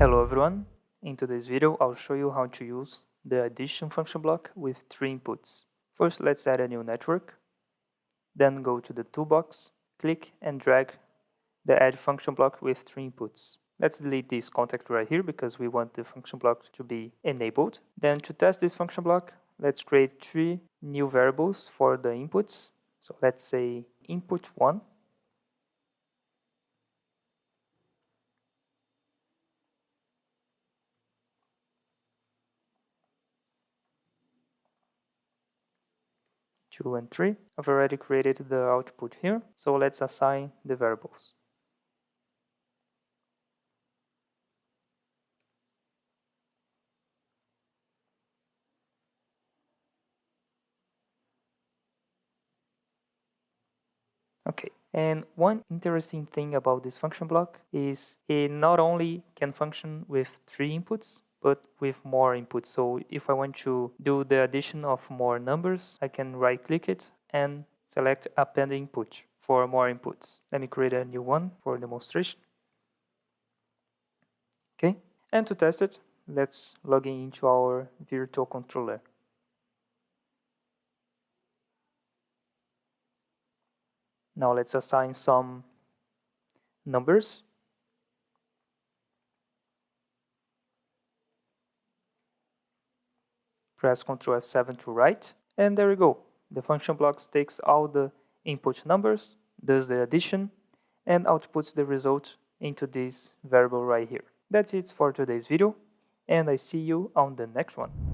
Hello everyone, in today's video I'll show you how to use the addition function block with 3 inputs. First let's add a new network, then go to the toolbox, click and drag the add function block with 3 inputs. Let's delete this contact right here because we want the function block to be enabled. Then to test this function block, let's create 3 new variables for the inputs. So let's say input 1, two and 3. I've already created the output here, so let's assign the variables. Okay, and one interesting thing about this function block is it not only can function with 3 inputs, but with more inputs. So if I want to do the addition of more numbers, I can right click it and select append input for more inputs. Let me create a new one for demonstration. Okay, and to test it, let's log in into our virtual controller. Now let's assign some numbers. Press Ctrl F7 to write, and there we go. The function block takes all the input numbers, does the addition, and outputs the result into this variable right here. That's it for today's video, and I see you on the next one.